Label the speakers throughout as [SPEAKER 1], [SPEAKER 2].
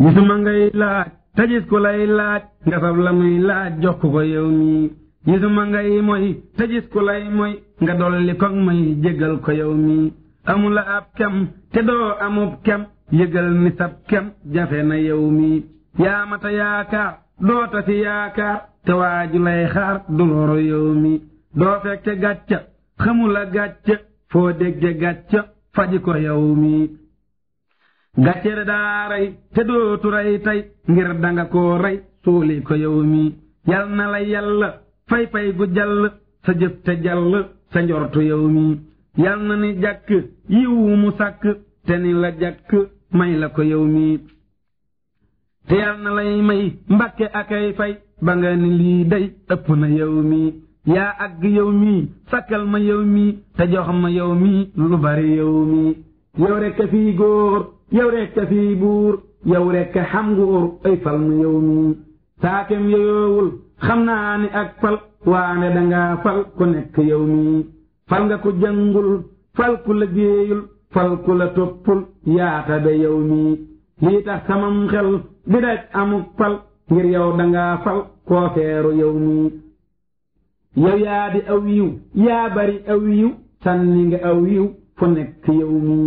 [SPEAKER 1] gisuma ngay laaj te gis ku lay laaj nga fab la muy laaj jox ko yow mi gisuma ngay moy te gis ku lay moy nga dolli ko may jéggal ko yow mi amula ab kem te doo amub kem yëgal ni sab kem jafe na yow mi yaa mata yaakaar doo ta ci yaakaar te waaju lay xaar du loro yow mi doo fekke gàcca xamula gàcca foo dégge gàcca faji ko yow mi gàcce de daa rey te dootu rey tey ngir danga koo rey suuli ko yow mi yal na la yàlla fay fay gu jàll sa jëf te jàll sa njortu yow mi yal na ni jàkk yiwu mu sàkk te ni la jàkk may la ko yow mi te yal na lay may mbàkke akay fay ba nga ni lii day ëpp na yow mi yaa àgg yow mi sakkal ma yow mi te jox ma yow mi lu bari yow mi yow rekk a fii góor yow rekk a fii buur yow rekk a xam nguur ay fal na yow mi saakem yoyoowul xam naa ni ak fal waane dangaa fal ku nekk yow mi fal nga ko jàngul fal ku la géeyul fal ku la toppul yaata be yow mi lii tax samam xel di daj amuk fal ngir yow dangaa fal koo feeru yow mi yow yaa di aw yiw yaa bari aw yiw sànni nga aw yiw fu nekk yow mi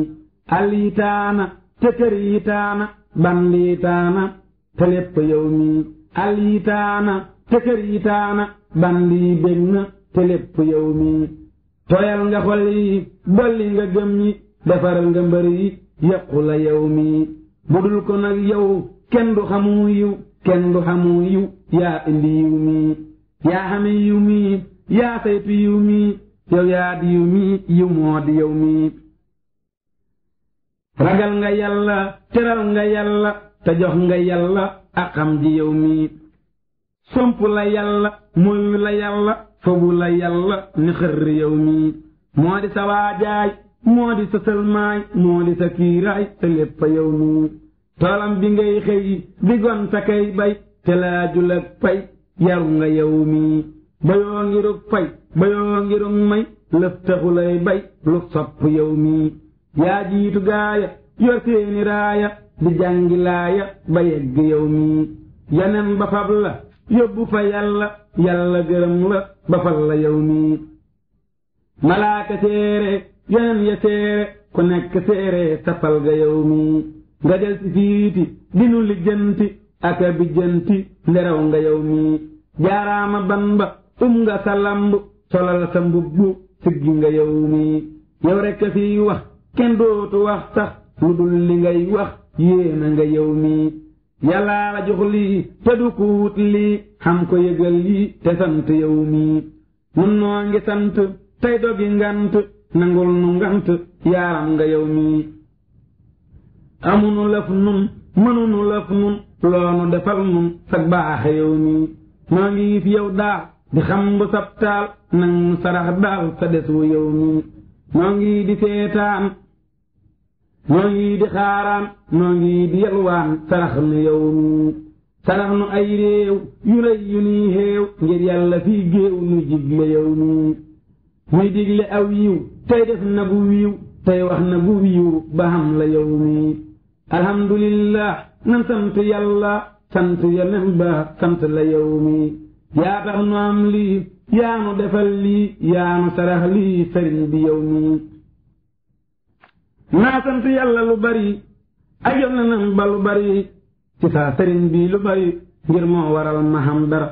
[SPEAKER 1] àll yi taana te kër yi taana ban yi taana te lépp yow mi àll yi taana te kër yi taana ban yi bég na te lépp yow mi tooyal nga xol yi dolli nga gëm yi defaral nga mbër yi yàqu la yow mi budul ko nag yow kenn du xamu yiw kenn du xamu yiw yaa indi yiw mi yaa xame yiw mi yaa saytu yiw mi yow yaa di yiw mi yiw moo di yow mi ragal nga yàlla teral nga yàlla te jox nga yàlla ak xam ji yow mi somp la yàlla moyu la yàlla fobu la yàlla ni xër yow mi moo di sa waajaay moo di sa sëlmaay moo di sa kiiraay te lépp yow mi toolam bi ngay xëy di gon sa kay bay te laajul ak pay yaru nga yow mi bayoo ngirug fay bayoo ngirug may lëf taxulay bay lu sopp yow mi yaa jiitu gaaya yor seeni raaya di jàngi laaya ba yegg yow mi yanen ba fab la yóbbu fa yàlla yàlla gërëm la ba fal la yow mi malaaka seere yanen ya seere ku nekk seere sapal ga yow mi nga del si fiiti dinu lijjanti aka bijjanti nderaw nga yow mi jaaraama ban ba nga sa lamb solal sa mbubbu siggi nga yow mi yow rekk a fii wax kenn dootu wax sax lu dul li ngay wax yéena nga yow mi yàllaa la jox lii te du ko wut lii xam ko yëgal lii te sant yow mi nun noo ngi sant tey dogi ngant nangul nu ngant yaaram nga yow mi amunu lëf nun mënunu lëf nun loonu defal nun sa baaxe yow mi noo ngi fi yow daal di xam bu sab taal nang sarax daal sa des wu yow mi noo ngi di seetaan noo ngi di xaaraan noo ngi di yalwaan sarax nu yow mi sarax nu ay réew yu rëy yu nuy xéew ngir yàlla fii géew nu jigle yow mi muy digle aw yiw tey def na bu wiiw tey wax na bu wiiw ba xam la yow mi alhamdulillah nan sant yàlla sant yonen ba sant la yow mi yaa tax nu am lii yaa nu defal lii yaa nu sarax lii sëriñ bi yow mi naa sant yàlla lu bari ak yonenam ba lu bari ci saa sëriñ bi lu bari ngir moo waral ma xam dara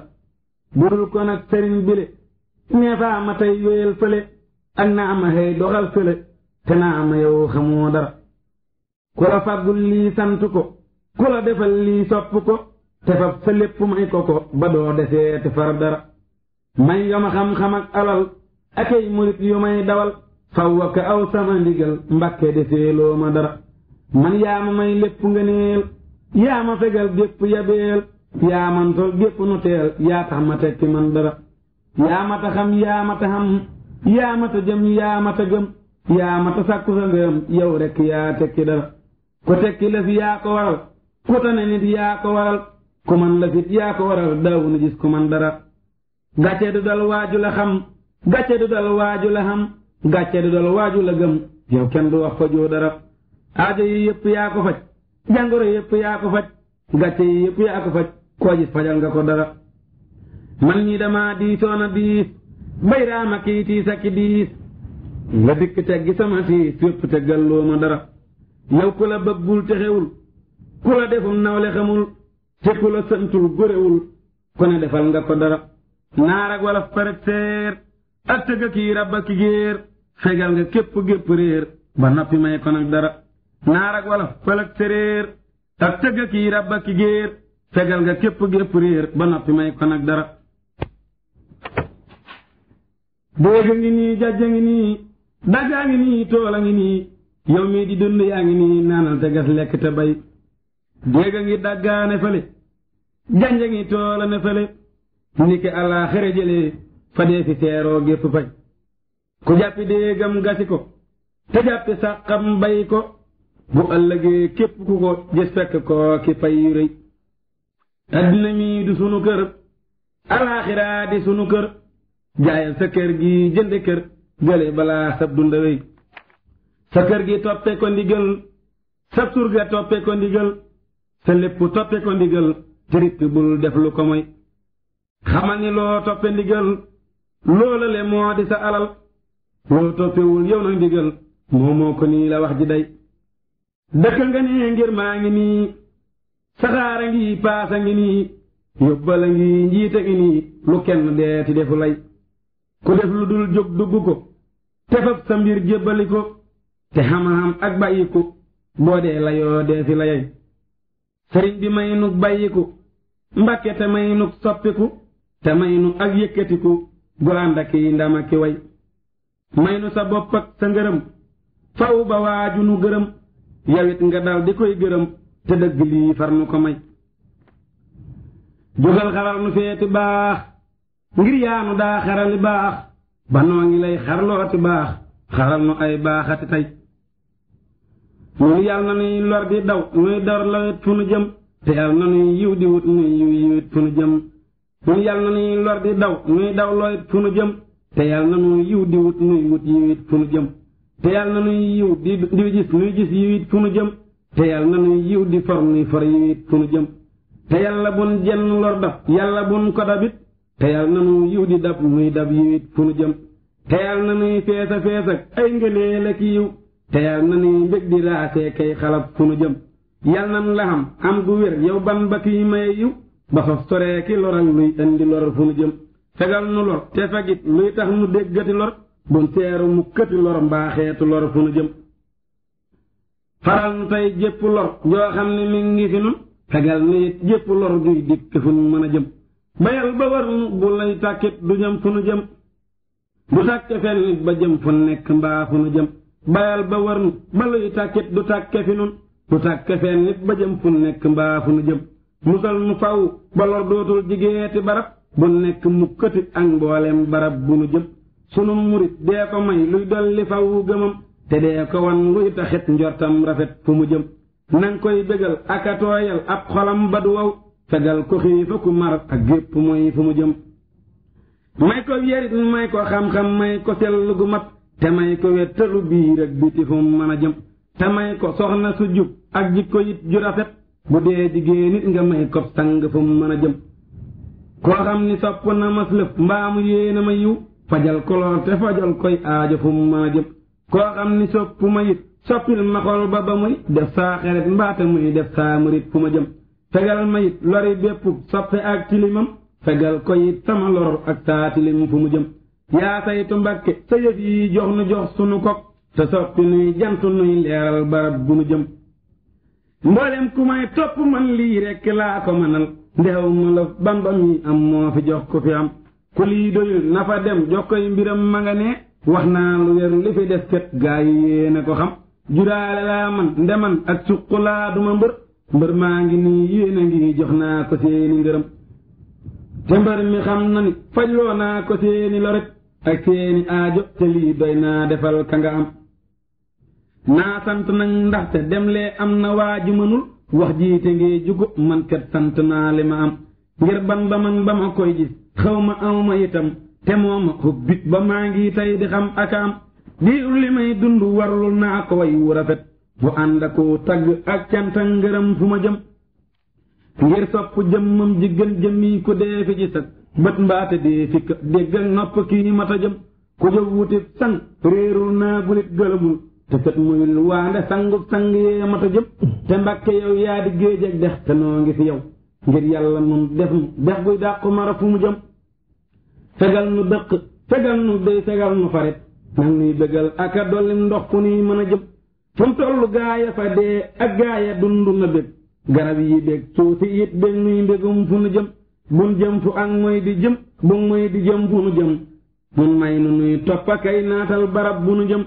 [SPEAKER 1] budul ko nag sëriñ bi le neefaa ma tey wéyal fële ak naa ma xëy doxal fële te naa ma yow xamoo dara ku la fàggul lii sant ko ku la defal lii sopp ko te fab sa lépp may ko ba doo desee te far dara may nga ma xam-xam ak alal akay murit yu may dawal fawwa ka aw sama ndigal mbàkke deseeloo ma dara man yaa ma may lépp nga neel yaa ma fegal gépp yabeel yaa man tol gépp nu teel yaa tax ma tekki man dara yaa ma ta xam yaa ma ta xam yaa ma ta jëm yaa ma ta gëm yaa ma ta sàkku sa ngëm yow rekk yaa tekki dara ku tekki la fi yaa ko waral ku tane nit yaa ko waral ku man la fit yaa ko waral daaw na gis ku man dara gàcce du dal waaju la xam gàcce du dal waaju la xam gàcce du dal waaju la gëm yow kenn du wax fa joo dara aajo yi yépp yaa ko faj jàngoro yépp yaa ko faj gàcce yi yëpp yaa ko faj koo gis fajal nga ko dara man ñi dama diisoona diis bay raama kii tiis ak ki diis nga dikk teggi sama tiis yëpp teggal loo ma dara yow ku la bëggul te xewul ku la defum nawle xamul te ku la santul góorewul ku ne defal nga ko dara naar ak wala paret seer ak tëgg kii rabba ki géer fegal nga képp gépp réer ba noppi may ko nag dara naar ak wala palet séréer ak tëgg kii rabba ki géer fegal nga képp gépp réer ba noppi may ko nag dara déeg a ngi nii jajja ngi nii daggaa ngi nii toola ngi nii yow mii di dund yaa ngi nii naanal te gas lekk te bay déeg a ngi daggaa ne fële janja ngi toola ne fële ni ke àllaaxira jëlee fa dee fi seeroo gépp fay ku jàppi déegam gasi ko te jàppi sàqam bay ko bu ëllëgee képp ku ko gis fekk ko ki fay yu rëy addina mii du sunu kër àllaaxira di sunu kër jaayal sa kër gi jënde kër gële balaa sab dunda wéy sa kër gi toppe ko ndigal sab surga toppe ko ndigal sa lépp toppe ko ndigal te bul def lu ko moy xamal ni loo toppe ndigal loola le moo di sa alal loo toppewul yow nag ndigal moo ko nii la wax ji day dëkk nga nee ngir maa ngi nii saxaara ngi paasa ngi nii yóbbala ngi njiite ngi nii lu kenn dee ti defu lay ku def lu dul jóg dugg ko te fab sa mbir jébbali ko te xam-xam ak bàyyiku boo dee layoo dee fi layay sëriñ bi may nu bàyyiku mbakke te may nu soppiku te may nu ak yëkkatiku gu ànd ak yi ndam ak ki way may nu sa bopp ak sa ngërëm faw ba waaju nu gërëm yawit nga dal di koy gërëm te dëgg lii far nu ko may jógal xaral nu feeti baax ngir yaanu daa xarali baax ba noo ngi lay xarlooti baax xaral nu ay baaxati tey ñun yàlla na nuy lor di daw nuy dor lawet fu nu jëm te yàlla na nuy yiw di wut nuy yiw yiwit fu nu jëm ñun yàlla na nuy lor di daw nuy daw lowet fu nu jëm te yàlla na nuy yiw di wut nuy wut yiwit fu nu jëm te yàlla na nuy yiw di gis nuy gis yiwit fu nu jëm te yàlla na nuy yiw di for nuy for yiwit fu nu jëm te yàlla bun jenn lor dab yàlla bun ko dabit te yàlla na nuy yiw di dab nuy dab yiwit fu nu jëm te yàlla na nuy feesa feesak ay ngëneel ak yiw te yàlla na nuy mbég di raasee kay xalab fu nu jëm yàlla nan la am gu wér yow ban ba kiy maye yiw ba faf soree ki loral luy indi lor fu nu jëm fegal nu lor te fagit luy tax nu déggati lor bun teeru mu këti lor mbaaxeetu lor fu nu jëm faral nu tey jépp lor joo xam ne mi ngi fi nun fegal nu it jépp lor duy dikk fu nu mën a jëm bayal ba war nu bu lay tàkkit du jëm fu nu jëm du tàkke fenn nit ba jëm fu nekk mbaa fu nu jëm bayal ba war nu ba luy tàkkit du tàkke fi nun du tàkke fenn nit ba jëm fu nekk mbaa fu nu jëm musal nu faw ba lor dootul jigeeti barab bu nekk mukkati ak mboolem barab bu nu jëm sunu murit dee ko may luy dolli faw gëmam te dee ko wan luy taxit njortam rafet fu mu jëm nang koy bégal ak a tooyal ab xolam ba du wow fegal ko xiifa ku mar ak gépp mooy fu mu jëm may ko yerit may ko xam-xam may ko sell gu mat te may ko wettalu biir ak biti fu mu mën a jëm te may ko soxna su jub ak jikko yit ju rafet bu dee jigéen nit nga may ko sang fu mu mën a jëm koo xam ni sopp na mas lëf mbaamu yéena ma yiw fajal ko lool te fajal koy aajo fu mu mën a jëm koo xam ni sopp ma yit soppil ma xol ba muy def saa xeret mbaate muy def saa murit fu ma jëm fegal ma it lori bépp soppe ak tilimam fegal ko it sama lor ak saa tilim fu mu jëm yaa saytu mbàkke sa yëf yi jox nu jox sunu kok te soppi nuy jantu nuy leeral barab bu nu jëm mboolem ku may topp man lii rekk laa ko mënal ndew ma la Bamba mi am moo fi jox ko fi am ku lii doyul na fa dem jox koy mbiram ma nga ne wax naa lu wér li fi def ket gaa yi yéena ko xam juraale laa man ndeman ak suq laa duma mbër maa ngi nii yéena ngi jox naa ko seeni ngërëm te mbër mi xam na ni fajloo naa ko seeni loret ak seeni aajo te lii doy naa defal ka nga am naa sant nañ ndaxte demlee am na waa ju mënul wax jiite ngi jugu man kat sant naa li ma am ngir ban ba man ba ma koy gis xaw ma aw ma itam te moo ma xubbit ba maa ngi tey di xam aka am di li may dund warlu naa ko way wu rafet bu ànd ako tagg ak canta ngërëm fu ma jëm ngir sopp jëmmam ji gën jëmmi ku dee fi gis ak bët mbaate dee fi ka dégg ak nopp kii mata jëm ku jóg wutit sang réerul naa bulit gëlëmul te kat muyul waande sangub sang yee mata jëm te mbàkke yow yaa di géej ak dex te noo ngi fi yow ngir yàlla nun def nu dex guy dàqu mara fu mu jëm fegal nu dëkk fegal nu dey fegal nu farit nag nuy bégal ak a dolli ndox fu nuy mën a jëm fu mu tollu gaaya fa dee ak gaaya dund na bég garab yi bég suusi it bég nuy mbégum fu nu jëm bun jëm fu ak mooy di jëm bu mooy di jëm fu nu jëm mun may nu nuy toppa kay naatal barab bu nu jëm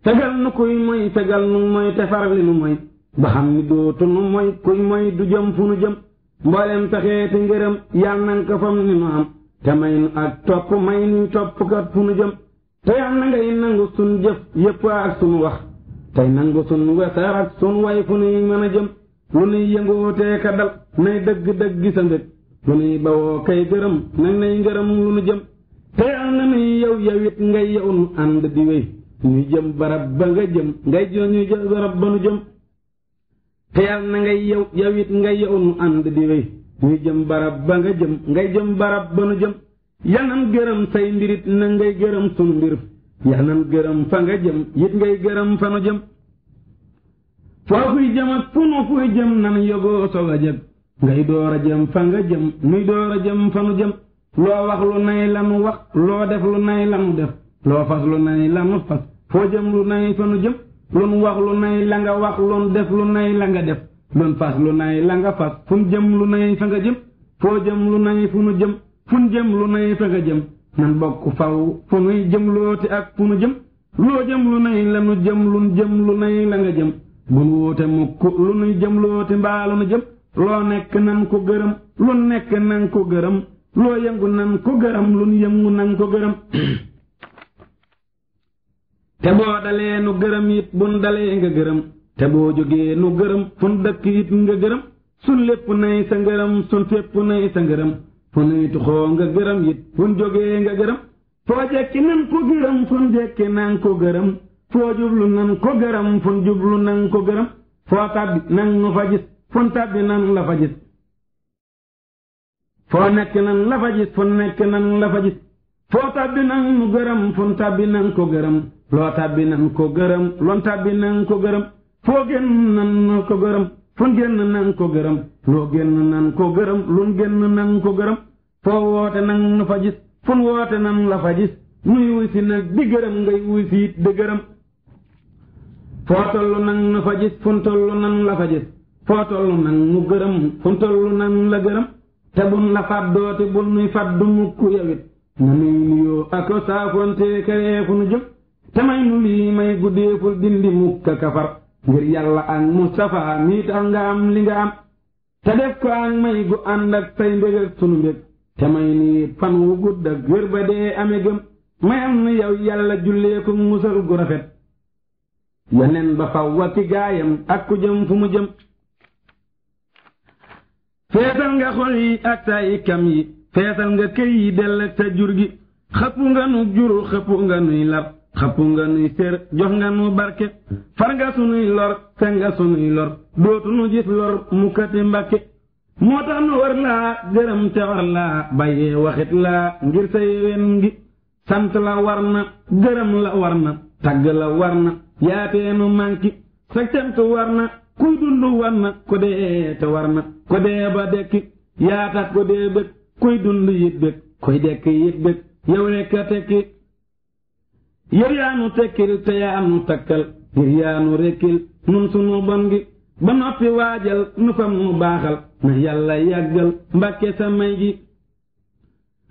[SPEAKER 1] fegal nu kuy moy fegal nu moy te farli nu moy ba xam ni dootu nu moy kuy moy du jëm fu nu jëm mboolem pexeeti ngërëm yal nan ko fam ni nu am te may nu ak topp may nuy topp kat fu nu jëm te yal na ngay nangu sun jëf yépp ak sunu wax tey nangu sun wesar ak sun way fu nuy mën a jëm lu nuy yëngootee ka dal nay dëgg-dëgg gi sa mbég lu nuy bawoo kay gërëm nag nay ngërëm lu nu jëm te yal na nuy yow yawit ngay yow nu ànd di wéy ñuy jëm barab ba nga jëm ngay ñuy jëm barab ba nu jëm te yal na ngay yow yawit ngay yow nu ànd di wéy ñuy jëm barab ba nga jëm ngay jëm barab ba nu jëm yal nan gërëm say mbirit na ngay gërëm sunu mbir yal nan gërëm fa nga jëm it ngay gërëm fa nu jëm foofuy jëm ak fu nu fuy jëm nan yogoo soog a jëg ngay door a jëm fa nga jëm nuy door a jëm fa nu jëm loo wax lu nay lanu wax loo def lu nay lanu def loo fas lu nay lanu fas foo jëm lu nay fa nu jëm lun wax lu nay la nga wax lun def lu nay la nga def lun fas lu nay la nga fas fu jëm lu nay fa nga jëm foo jëm lu nay fu nu jëm fun jëm lu nay fa nga jëm nan bokk faw fu nuy jëm looti ak fu nu jëm loo jëm lu nay la nu jëm lun jëm lu nay la nga jëm bun wuute mukk lu nuy jëm looti mbaa lu nu jëm loo nekk nan ko gërëm lu nekk nan ko gërëm loo yëngu nan ko gërëm lun yëngu nan ko gërëm te boo dalee nu gërëm it bun dalee nga gërëm te boo jógee nu gërëm fun dëkk it nga gërëm sun lépp nay sa ngërëm sun fépp nay sa ngërëm fu nuy tuxoo nga gërëm it fun jógee nga gërëm foo jekki nan ko gërëm fun jekki nan ko gërëm foo jublu nan ko gërëm fun jublu nan ko gërëm foo tabbi nan nu fa gis fun tabbi nan la fa gis foo nekk nan la fa gis fun nekk nan la fa gis foo tabbi nan nu gërëm fun tabbi nan ko gërëm loo tabbi nan ko gërëm lon tabbi nan ko gërëm foo génn nan ko gërëm fun génn nan ko gërëm loo génn nan ko gërëm lun génn nan ko gërëm foo woote nan nu fa gis fun woote nan la fa gis nuy wuy si nag di gërëm ngay wuy si it di gërëm foo tollu nan nu fa gis fun tollu nan la fa gis foo tollu nan nu gërëm fun tollu nan la gërëm te bun la fàddooti bun nuy fàddu mukk yawit na nuy nuyoo ako saafonte karee fu nu jëm te may nu lii may guddeeful dindi mukk kafar ngir yàlla ak Mustafa mii tax nga am li nga am te def ko ak may gu ànd ak say mbég ak sunu mbég te may ni fan wu gudd ak wér ba dee ame gëm mayal nu yow yàlla jullee ko musal gu rafet yonen ba faw wa ki gaayam ak ku jëm fu mu jëm feesal nga xol yi ak sa ikam yi feesal nga këy yi dell ak sa jur gi xëppu nga nu jur xëppu nga nuy lar xëppu nga nuy sér jox nga nu barke far nga sunuy lor fe nga sunuy lor dootu nu gis lor mukkati mbàkke moo tax nu war laa gërëm te war laa bàyyee waxit laa ngir sa yéwén gi sant la war na gërëm la war na tagg la war na yaateenu manki sa cant war na kuy dund war na ko dee te war na ko dee ba dekki yaataat ko dee bëgg kuy dund yit bëgg kuy dekk yit bëgg yow rekk a tekki yow yaa nu tekkil te yaa nu takkal ngir yaa nu rekkil nun sunu bon gi ba noppi waajal nu fam nu baaxal na yàlla yàggal mbàkke sa may gi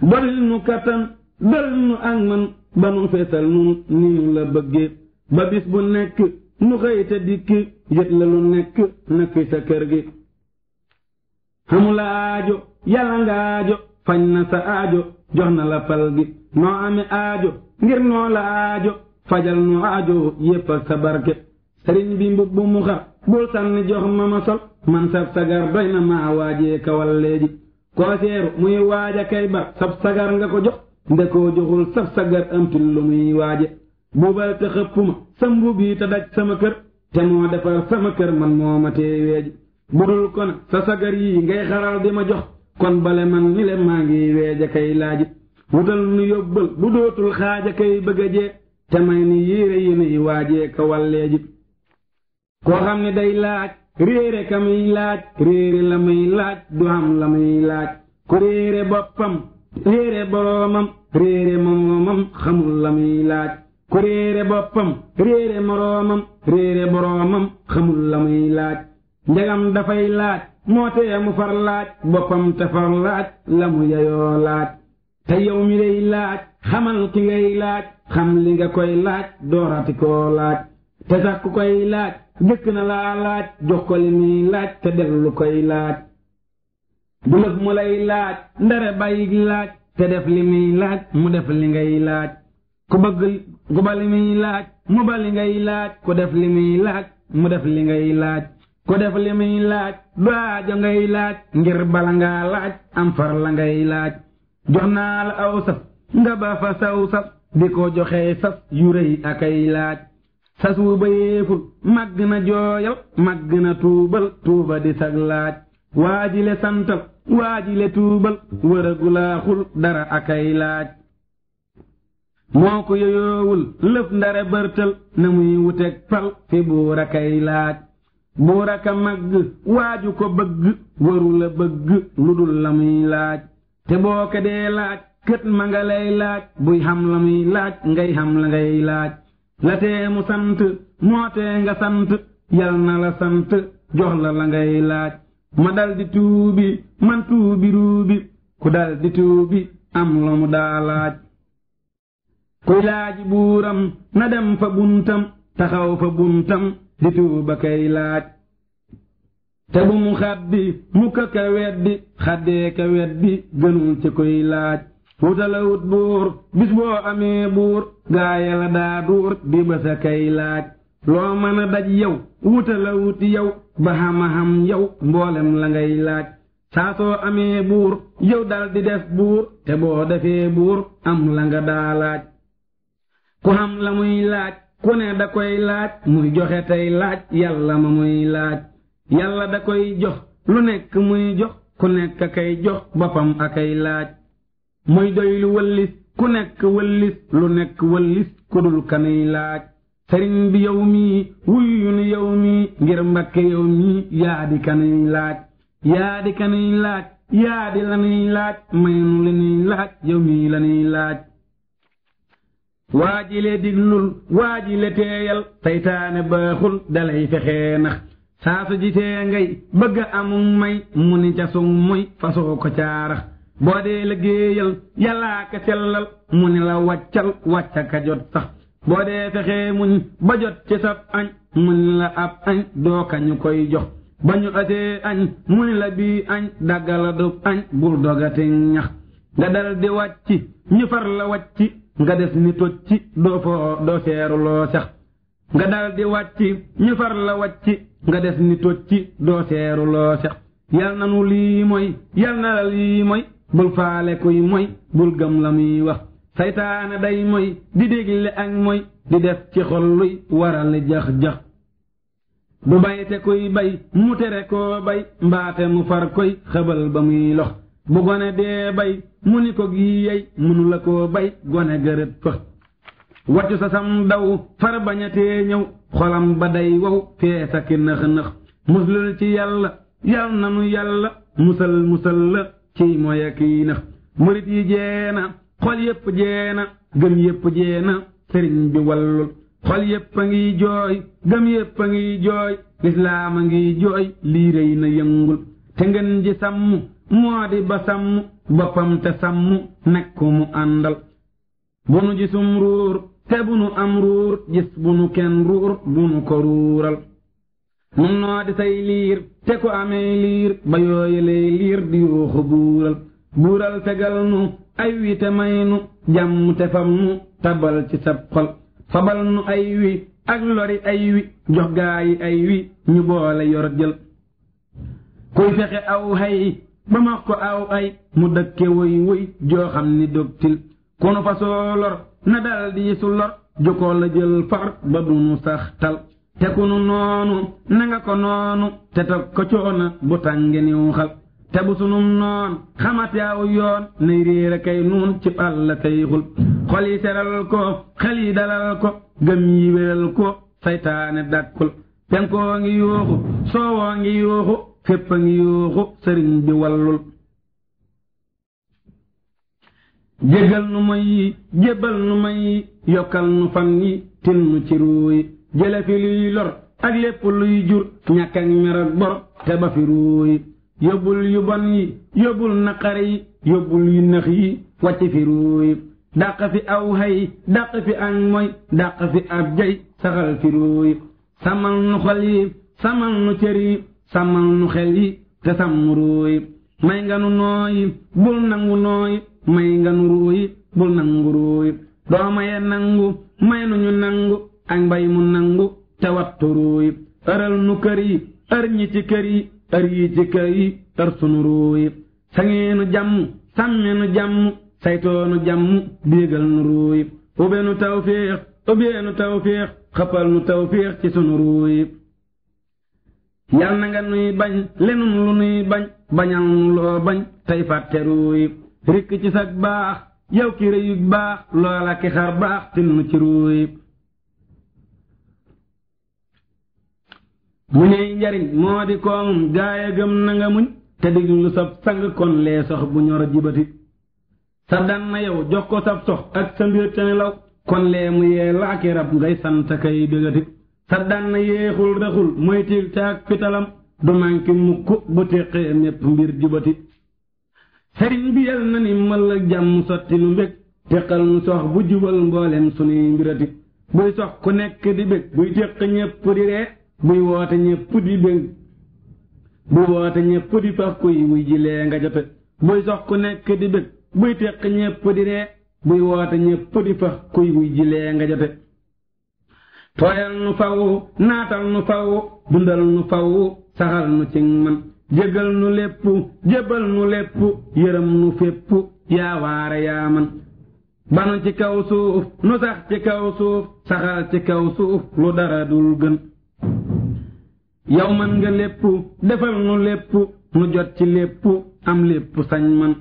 [SPEAKER 1] dolil nu kattan dolil nu ak man ba nu feesal nun ni nu la bëggee ba bis bu nekk nu xëy te dikki yët la lu nekk nekk sa kër gi xamula aajo yàlla nga aajo fañ na sa aajo jox na la fal gi noo ame aajo ngir noo la aajo fajal nu aajo yépp ak sa barke sëriñ bi mbub bu mu xar bul sànni jox ma sol man sab sagar doy na maa waajee kawal léegi koo seeru muy waaja kay bar sab sagar nga ko jox ndekoo joxul sab sagar amtil lu muy waaje buubal te xëppuma sa mbub yi te daj sama kër te moo defar sama kër man moo ma teeweeji budul kon sa sagar yi ngay xaral di ma jox kon bale man mi le maa ngi weeja kay laaji wutal nu yóbbal bu dootul xaaja kay bëgg a jee te may ni yéere yi nuy waajee ka walleeji koo xam ne day laaj réere ka muy laaj réere la muy laaj du xam la muy laaj ku réere boppam réere boroomam réere moroomam xamul la muy laaj ku réere boppam réere moroomam réere boroomam xamul la muy laaj njagam dafay laaj moo tee mu far laaj boppam te far laaj la mu yeyoo laaj te yow mi lay laaj xamal ki ngay laaj xam li nga koy laaj doorati koo laaj te sax ku koy laaj jëkk na laa laaj jox ko li muy laaj te dellu koy laaj du lëf mu lay laaj ndare bàyyi laaj te def li muy laaj mu def li ngay laaj ku bëgg ku ba li muy laaj mu ba li ngay laaj ku def li muy laaj mu def li ngay laaj ku def li muy laaj du aajo ngay laaj ngir bala ngaa laaj am far la ngay laaj jox naa la aw sas nga ba fa saw sas di ko joxee sas yu rëy akay laaj sas wu ba yeeful màgg na jooyal màgg na tuubal tuuba di sag laaj waajile santal waajile tuubal wëragulaaxul dara akay laaj moo ko yoyoowul lëf ndare bërtal na muy wuteeg pal fi buur akay laaj buur aka màgg waaju ko bëgg waru la bëgg lu dul la muy laaj te boo ko dee laaj kët ma nga lay laaj buy xam la muy laaj ngay xam la ngay laaj la tee mu sant moo tee nga sant yal na la sant jox la la ngay laaj ma dal di tuubi man tuubi ruubi ku dal di tuubi am la mu daa laaj kuy laaji buuram na dem fa buntam taxaw fa buntam di tuuba kay laaj te bu mu xaddi mu ka weddi xaddee ka weddi gënul ci kuy laaj wutala wut buur bis boo amee buur gaaya la daa duur di bësa kay laaj loo mën a daj yow wutala wut yow ba xam yow mboolem la ngay laaj saa soo amee buur yow dal di def buur te boo defee buur am la nga daa laaj ku xam la muy laaj ku ne da koy laaj muy joxe tey laaj yàlla ma muy laaj yàlla da koy jox lu nekk muy jox ku nekk kay jox boppam akay laaj muy doy lu wëllis ku nekk wëllis lu nekk wëllis ku dul kanuy laaj sëriñ bi yow mii wuyu nu yow mii ngir mbakke yow mii yaa di kanuy laaj yaa di kanuy laaj yaa di lanuy laaj may nu li nuy laaj yow mii lanuy laaj waajile diglul waajile teeyal saytaane baaxul dalay fexee nax saa su jitee ngay bëgg amum may mu ni ca sug moy fasoo ko caarax boo dee liggéeyal yàllaa ka sellal mu ni la wàccal wàcca ka jot sax boo dee fexee muñ ba jot ci sab añ mu ni la ab añ doo kañu koy jox ba ñu atee añ mu ni la bii añ daggala dub añ bul dogati ñax nga dal di wàcci ñu far la wàcci nga des ni tocci doo seeruloo sax nga dal di wàcci ñu far la wàcci nga des ni tocci doo seeruloo sax yal na nu lii mooy yal na la lii mooy bul faale kuy mooy bul gëm la muy wax saytaane day mooy di dégle ak mooy di def ci xol luy waral jax-jax du bay te kuy bay mu tere koo bay mbaate mu far koy xëbal ba muy lox bu gone dee bay mu ni ko gii yey mënu la koo bay gone gërët fa waccu sa sam daw far bañatee ñëw xolam ba day wow feesa ki nëx-nëx muslul ci yàlla yal na nu yàlla musal la ciy moy ak yi nax murit yi jeena xol yépp jeena gëm yépp jeena sëriñ bi wallul xol yépp a ngiy jooy gëm yépp a ngiy jooy lislaam a ngiy jooy lii rëy na yëngul te ngeen ji sàmm moo di ba sàmm boppam te sàmm nekk mu àndal bu nu gisum ruur te bu nu am ruur gis bu nu kenn ruur bu nu ko ruural nun noo di say liir te ko amee liir ba yooyalee liir di yuuxu buural tegal nu ay wi te may nu jàmm te fam nu tabal ci sab xol fabal nu ay wi ak lori ay wi jox gaayi ay wi ñu boole yor jël kuy fexe aw hay ba ma ko aw ay mu dëkke woy woy joo xam ni dogtil ku nu fa soo lor na dal di su lor jokoo la jël far ba du nu sax tal te ku nu noonu na nga ko noonu te teg ko coona bu tànge niw xal te bu sunum noon xamate aw yoon nay réer a kay nuun ci àll kay xul xol yi seral ko xel yi dalal ko gëm yi wéral ko saytaane dàkkul penkoo ngi yuuxu soowoo ngi yuuxu fépp a ngi yuuxu sëriñ bi wallul jégal nu moy yi jébbal nu may yi yokkal nu fan yi tin nu ci ruu yi jële fi luy lor ak lépp luy jur ñàkk ak mer ak bor te ba fi ruu yi yóbbul yu bon yi yóbbul naqar yi yóbbul yu nëx yi wàcc fi ruu yi dàq fi aw hay dàq fi ak moy dàq fi ab jay saxal fi ruu yi sàmmal nu xol yi sàmmal nu cër yi sàmmal nu xel yi te sàmm ruu yi may nga nu nooyi bul nangu nooyi may nga nu ruu yi bul nangu ruu yi doo maye nangu may nu ñu nangu ak mbay mu nangu te wattu ruu yi ëral nu kër yi ër ñi ci kër yi ër yi ci kër yi ër sunu ruu yi sangeenu jàmm sàmmeenu jàmm saytoonu jàmm biigal nu ruu yi ubeenu tawféex ubeenu tawféex xëppal nu tawféex ci sunu ruu yi yal na nga nuy bañ lenum lu nuy bañ bañal nu loo bañ tey fàtte ruu yi rikk ci sag baax yow ki réyug baax loola ki xar baax til nu ci ruu yi mu ney njariñ moo di koomum gaaya gëm na nga muñ te diglu sab sang kon lee sox bu ñor jibati sa dan na yow jox ko sab sox ak sa mbir te nelaw kon lee mu yee laaki rab ngay sant kay bégati sa dan na yéexul rexul mooy tiig caag fitalam du manki mukk bu téqee mépp mbir jubati sëriñ bi yal na ni mël ak jàmm sotti nu mbég téqal nu sox bu jubal mboolem sunuy mbirati buy sox ku nekk di bég buy téq ñépp di ree buy woote ñépp di bég buy woote ñépp di faf kuy wuy ji lee nga jote buy sox ku nekk di bég buy téq ñépp di ree buy woote ñépp di faf kuy wuy ji lee nga jote tooyal nu faw naatal nu faw dundal nu faw saxal nu ci man jégal nu lépp jébbal nu lépp yërëm nu fépp yaa waare yaa man banu ci kaw suuf nu sax ci kaw suuf saxal ci kaw suuf lu dara dul gën yow man nga lépp defal nu lépp nu jot ci lépp am lépp sañ man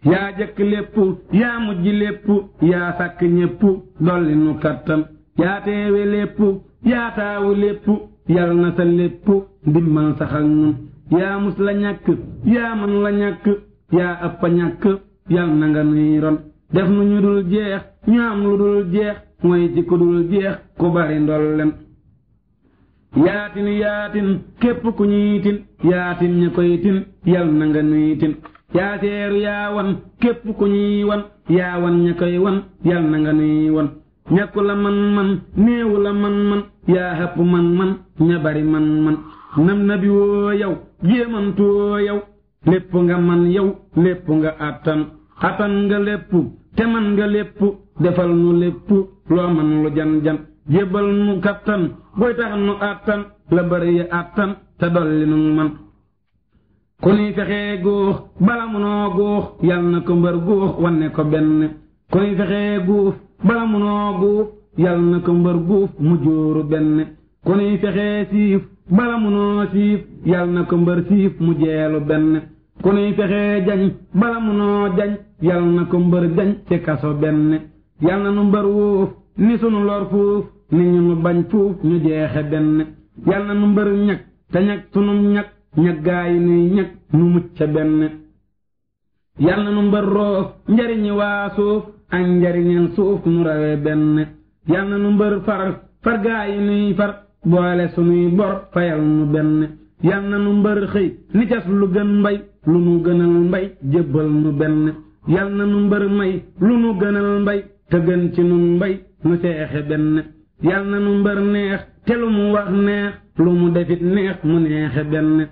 [SPEAKER 1] yaa jëkk lépp yaa mujj lépp yaa sàkk ñépp dolli nu kattan yaa teewe lépp yaa taawu lépp yal na sa lépp ndimmal sax ak nun yaa mus la ñàkk yaa man la ñàkk yaa ëpp a ñàkk yal na nga nuy ron def nu ñu dul jeex ñu am lu dul jeex mooy ci ku dul jeex ku bari ndolleen yaatin yaatin képp ku ñuy tin yaatin ña koy tin yal na nga nuy tin yaa seeru yaa wan képp ku ñuy wan yaa wan ña koy wan yal na nga nuy wan ñàkku la man néewu la man yaa xëpp man ña bari man nam nabi woo yow jéemantu woo yow lépp nga man yow lépp nga attan nga lépp te man nga lépp defal nu lépp loo man lu jan jébbal nu kattan booy tax nu attan la bari ya attan te dolli nu man ku nuy fexee guux bala munoo guux yal na ko mbër guux wanne ko benn ku nuy fexee guux bala munoo guux yal na ko mbër guux mu jóoru benn ku nuy fexee siif bala munoo siif yal na ko mbër siif mu jeelu benn ku nuy fexee jañ bala munoo jañ yal na ko mbër jañ ci kaso benn yal na nu mbër wuuf ni sunu lor fuuf ni ñu nu bañ fuuf ñu jeexe benn yal na nu mbër ñag te ñag sunum ñag ñag gaayi nuy ñag nu mucc benn yal na nu mbër roof njariñi waa suuf ak njariñeen suuf nu rawe benn yal na nu mbër far gaayi nuy far boole sunuy bor fayal nu benn yal na nu mbër xëy ni cas lu gën mbay lu nu gënal mbay jébbal nu benn yal na nu mbër may lu nu gënal mbay te gën ci nun mbay nu seexe benn yal na nu mbër neex te lu mu wax neex lu mu defit neex mu neexe benn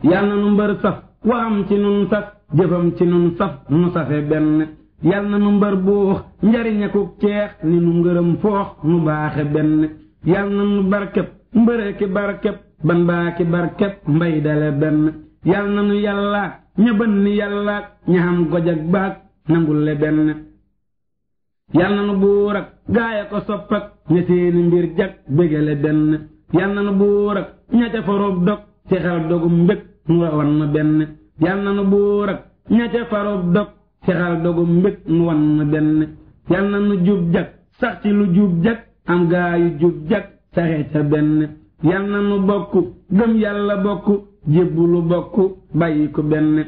[SPEAKER 1] yal na nu mbër saf waxam ci nun saf jëfam ci nun saf nu safe benn yal na nu mbër buux njariñakuk ceex ni nu ngërëm foox nu baaxe benn yal na nu barkeb mbëre ki barkeb ban baa ki barkeb mbay dale benn yal na nu yàllaak ña bën ni yàllaak ña xam gojak baak nangule benn yal na nu buur ak gaaya ko sopp ak ña seeni mbir jag bégale benn yal na nu buur ak ña ca farub dog ci xel dogum mbég nu wan na benn yal na nu buur ak ña ca farub dog ci xel dogum mbég nu wan na benn yal na nu jub jag sax ci lu jub jag am gaayu jub jag saxe ca benn yal na nu bokk gëm yàlla bokk jébbulu bokk bàyyi ko benn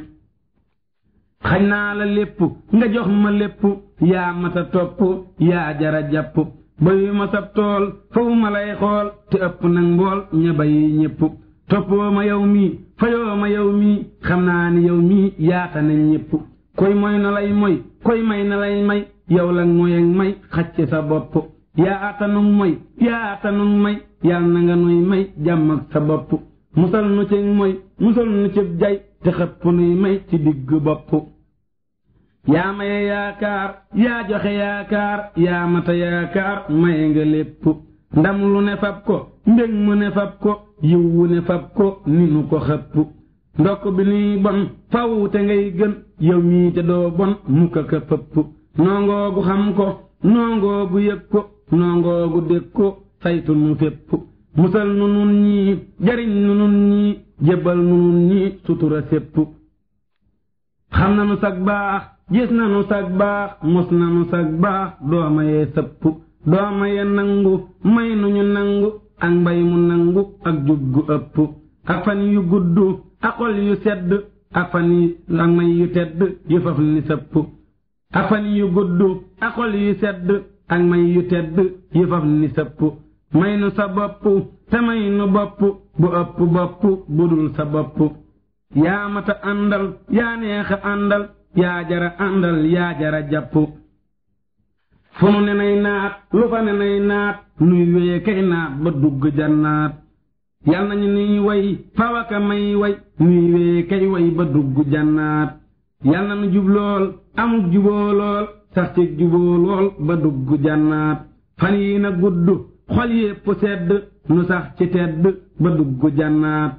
[SPEAKER 1] xañ naa la lépp nga jox ma lépp yaa mata topp yaa jara jàpp bayu ma sab tool fawu ma lay xool te ëpp nag mbool ña bayi ñépp toppoo ma yow mii fayoo ma yow mii xam naa ni yow mii yaata na ñépp koy moy na lay moy koy may na lay may yow la moy ak may xacc sa bopp yaa atanum moy yaa atanum may yal na nga nuy may jàmm ak sa bopp musal nu ci moy musal nu ci jay te xëpp nuy may ci digg bopp yaa maye yaakaar yaa joxe yaakaar yaa mata yaakaar maye nga lépp ndam lu ne fab ko mbég mu ne fab ko yiw wu ne fab ko ni nu ko xëpp ndokk bi nuy bon faw te ngay gën yow mii te doo bon mukka ka pëpp noongoogu xam ko noongoogu yëg ko noongoogu dég ko saytu nu fépp musal nu nun ñii jariñ nu nun ñii jébbal nu nun ñii sutura sépp xam na nu sag baax gis na nu sag baax mos na nu sag baax doomayee sëpp doomayee nangu may nu ñu nangu ak mbay mu nangu ak juggu ëpp ak fan yu gudd ak xol yu sedd ak fan yi ak may yu tedd yu faf ni sëpp ak fan yu gudd ak xol yu sedd ak may yu tedd yu faf ni sëpp may nu sa bopp te may nu bopp bu ëpp bopp bu dul sa bopp yaa mata àndal yaa neexa àndal yaa jara àndal yaa jara jàpp fu nu ne nay naat lu fa ne nay naat nuy wéye kay naat ba dugg jannaat yal nañu nuy way fawaka may way nuy wéye kay way ba dugg jannaat yal na nu jublool amuk juboo lool sax ci juboo lool ba dugg jannaat fan yi na gudd xol yépp sedd nu sax ci tedd ba dugg jannaat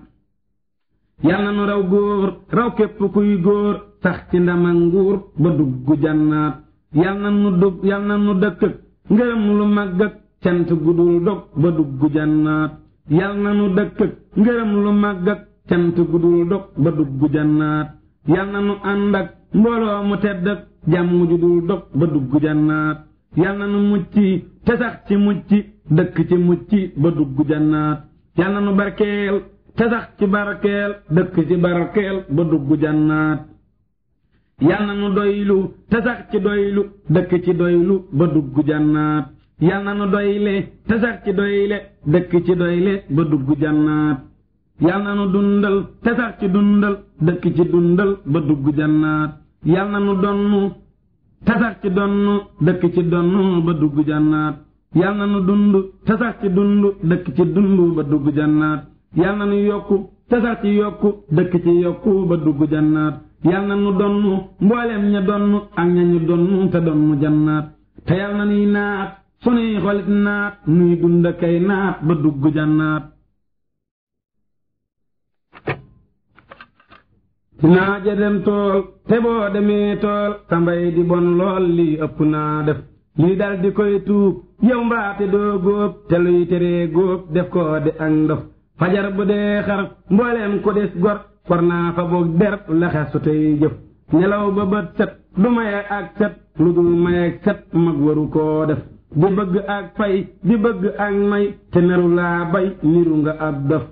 [SPEAKER 1] yal na nu raw góor raw képp kuy góor sax ci ndam ak nguur ba dugg jannaat yal na nu dëkk ngërëm lu màgg ak cant gudul dog ba dugg jannaat yal na nu dëkk ngërëm lu màgg ak cant gudul dog ba dugg jannaat yal na nu ànd ak mbooloo mu tedd ak jàmm ju dul dog ba dugg jannaat yal na nu mucc te sax ci mucc dëkk ci mucc ba dugg jannaat yal na nu barkeel te sax ci barkeel dëkk ci barkeel ba dugg jannaat yal na nu doylu te sax ci doylu dëkk ci doylu ba dugg jannaat yal na nu doyle te sax ci doyle dëkk ci doyle ba dugg jannaat yal na nu dundal te sax ci dundal dëkk ci dundal ba dugg jannaat yal na nu donnu te sax ci donnu dëkk ci donnu ba dugg jannaat yal na nu dund te sax ci dund dëkk ci dund ba dugg jannaat yal na nu yokku te sax ci yokku dëkk ci yokku ba dugg jannaat yal na nu donnu mboolem ña donnu ak ña ñu donnu te donnu jannaat te yal na nuy naat sunuy xolit naat nuy dund kay naat ba dugg jannaat dinaa ja dem tool te boo demee tool sa mbay di bon lool lii ëpp naa def lii dal di koy tuub yow mbaate doo góob te luy teree góob def ko de ak ndof fajar bu dee xar mbooleem ko des gor war naa fa boog der laxe su tey jëf nelaw ba bët set du maye ak set lu dul maye ak set mag waru koo def di bëgg ak fay di bëgg ak may te neru laa bay niru nga ab dof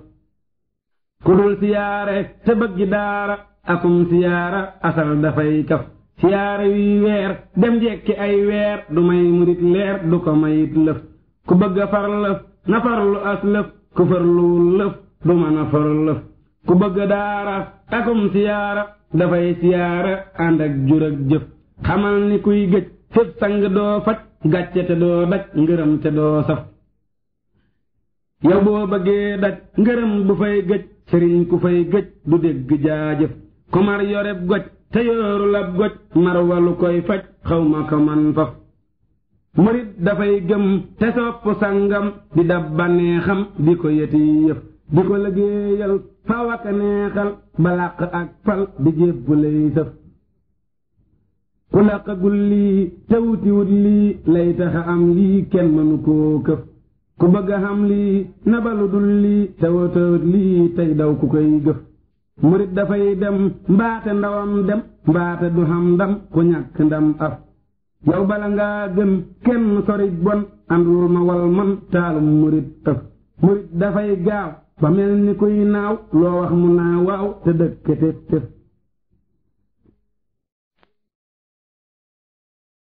[SPEAKER 1] ku dul siyaare te bëgg daara akum siyaara asal dafay kaf siyaare wi weer dem jekki ay weer du may murit leer du ko mayit lëf ku bëgg a far lëf na farlu as lëf ku farluwul lëf du mën a far lëf ku bëgg daara akum siyaara dafay siyaara ànd ak jur ak jëf xamal ni kuy gëj fépp sang doo faj gàcce te doo daj ngërëm te doo saf yow boo bëggee daj ngërëm bu fay gëj sëriñ ku fay gëj du dégg jaajëf ku mar yoreb goj te yoorul ab goj mar walu koy faj xaw ma ko man faf murit dafay gëm te sopp sangam di dab baneexam di ko yeti yëf di ko liggéeyal faw ak neexal ba làq ak fal di jébbuley sëf ku laqagul lii te wutiwut lii lay taxa am lii kenn mënu koo këf ku bëgg a xam lii na balu dul lii te wutawut lii tey daw ku koy gëf murit dafay dem mbaate ndawam dem mbaate du xam ndam ku ñàkk ndam af yow bala ngaa gën kenn sorit bon andul ma wal man taalum murit ëf murit dafay gaaw ba mel ni kuy naaw loo wax mu naa waaw te dëkk tëf tëf